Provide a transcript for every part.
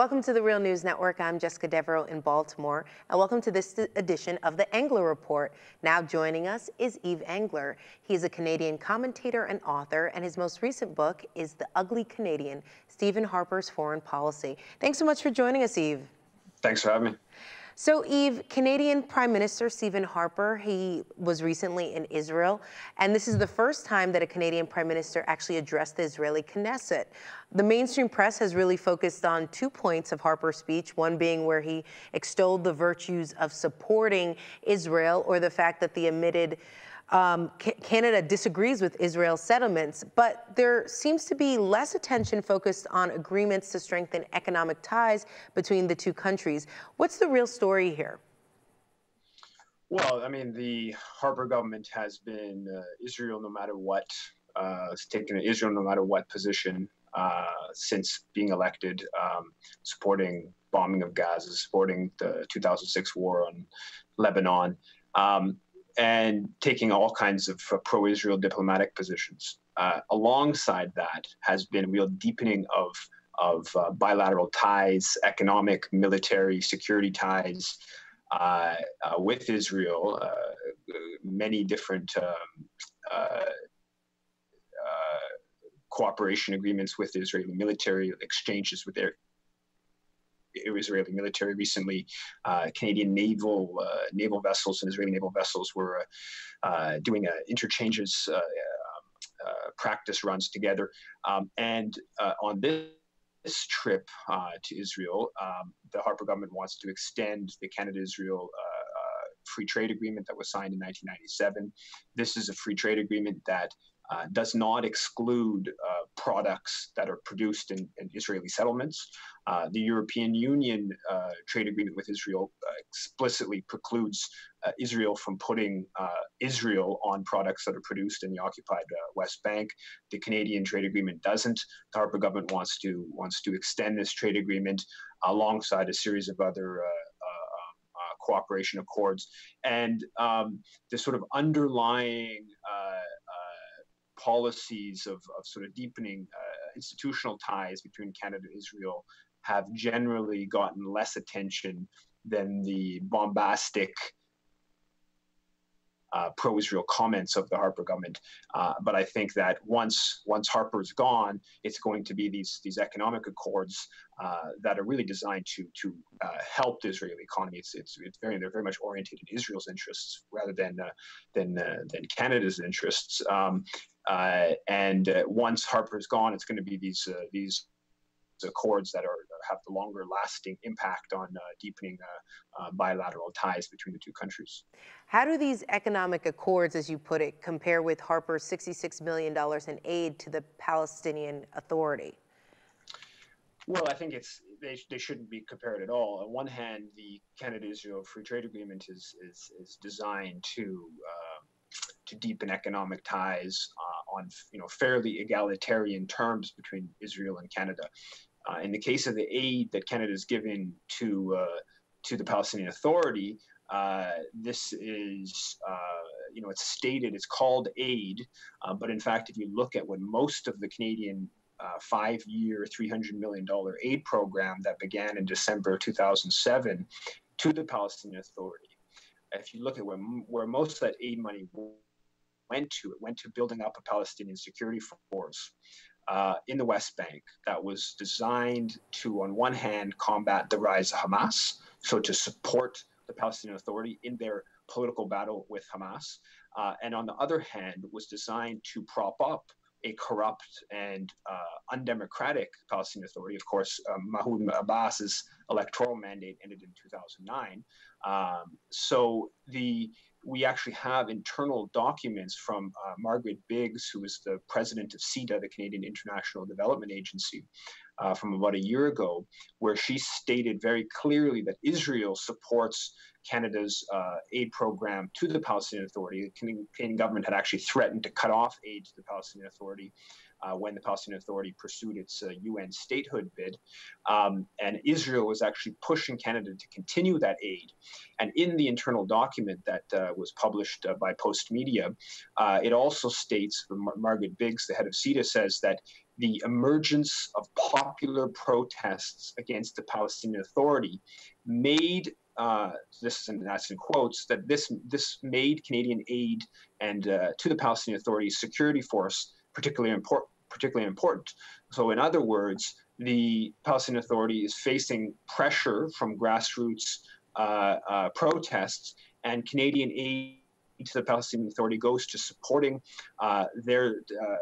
Welcome to the Real News Network. I'm Jessica Devereaux in Baltimore, and welcome to this edition of the Engler Report. Now joining us is Yves Engler. He's a Canadian commentator and author, and his most recent book is The Ugly Canadian, Stephen Harper's Foreign Policy. Thanks so much for joining us, Yves. Thanks for having me. So, Yves, Canadian Prime Minister Stephen Harper, he was recently in Israel, and this is the first time that a Canadian Prime Minister actually addressed the Israeli Knesset. The mainstream press has really focused on 2 points of Harper's speech, one being where he extolled the virtues of supporting Israel, or the fact that the admitted Canada disagrees with Israel's settlements, but there seems to be less attention focused on agreements to strengthen economic ties between the two countries. What's the real story here? Well, I mean, the Harper government has been Israel no matter what. It's taken Israel no matter what position since being elected, supporting bombing of Gaza, supporting the 2006 war on Lebanon. And taking all kinds of pro-Israel diplomatic positions. Alongside that has been a real deepening of bilateral ties, economic, military, security ties with Israel, many different cooperation agreements with the Israeli military, exchanges with their Israeli military. Recently, Canadian naval vessels and Israeli naval vessels were doing interchanges, practice runs together. And on this trip to Israel, the Harper government wants to extend the Canada-Israel free trade agreement that was signed in 1997. This is a free trade agreement that does not exclude products that are produced in Israeli settlements. The European Union trade agreement with Israel explicitly precludes Israel from putting Israel on products that are produced in the occupied West Bank. The Canadian trade agreement doesn't. The Harper government wants to extend this trade agreement alongside a series of other cooperation accords. And the sort of underlying policies of sort of deepening institutional ties between Canada and Israel have generally gotten less attention than the bombastic pro-Israel comments of the Harper government. But I think that once Harper's gone, it's going to be these economic accords that are really designed to help the Israeli economy. They're very much oriented in Israel's interests rather than Canada's interests. And once Harper's gone, it's going to be these accords that have the longer lasting impact on deepening bilateral ties between the two countries. How do these economic accords, as you put it, compare with Harper's $66 million in aid to the Palestinian Authority? Well, I think they shouldn't be compared at all. On one hand, the Canada-Israel Free Trade Agreement is designed to deepen economic ties on fairly egalitarian terms between Israel and Canada. In the case of the aid that Canada is giving to the Palestinian Authority, this is, it's stated, it's called aid, but in fact, if you look at what most of the Canadian 5-year, $300 million aid program that began in December 2007 to the Palestinian Authority, if you look at where most of that aid money went to building up a Palestinian security force in the West Bank that was designed to, on one hand, combat the rise of Hamas, so to support the Palestinian Authority in their political battle with Hamas, and on the other hand, was designed to prop up a corrupt and undemocratic Palestinian Authority. Of course, Mahmoud Abbas's electoral mandate ended in 2009. So we actually have internal documents from Margaret Biggs, who is the president of CEDA, the Canadian International Development Agency, from about a year ago, where she stated very clearly that Israel supports Canada's aid program to the Palestinian Authority. The Canadian government had actually threatened to cut off aid to the Palestinian Authority when the Palestinian Authority pursued its UN statehood bid. And Israel was actually pushing Canada to continue that aid. And in the internal document that was published by Post Media, it also states, Margaret Biggs, the head of CETA, says that the emergence of popular protests against the Palestinian Authority made that's in quotes, that this made Canadian aid and to the Palestinian Authority security force particularly important. So in other words, the Palestinian Authority is facing pressure from grassroots protests, and Canadian aid to the Palestinian Authority goes to supporting their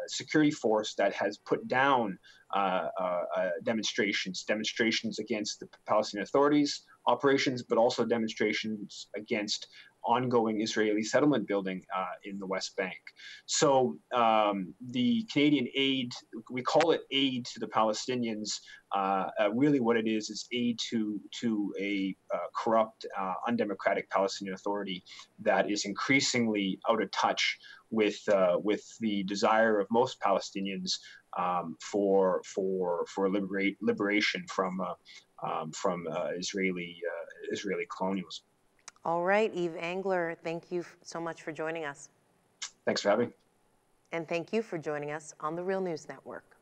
security force that has put down demonstrations against the Palestinian Authority's operations, but also demonstrations against ongoing Israeli settlement building in the West Bank. So the Canadian aid, we call it aid to the Palestinians. Really what it is aid to a corrupt, undemocratic Palestinian Authority that is increasingly out of touch with the desire of most Palestinians for liberation from Israeli colonialism. All right, Yves Engler, thank you so much for joining us. Thanks for having me. And thank you for joining us on the Real News Network.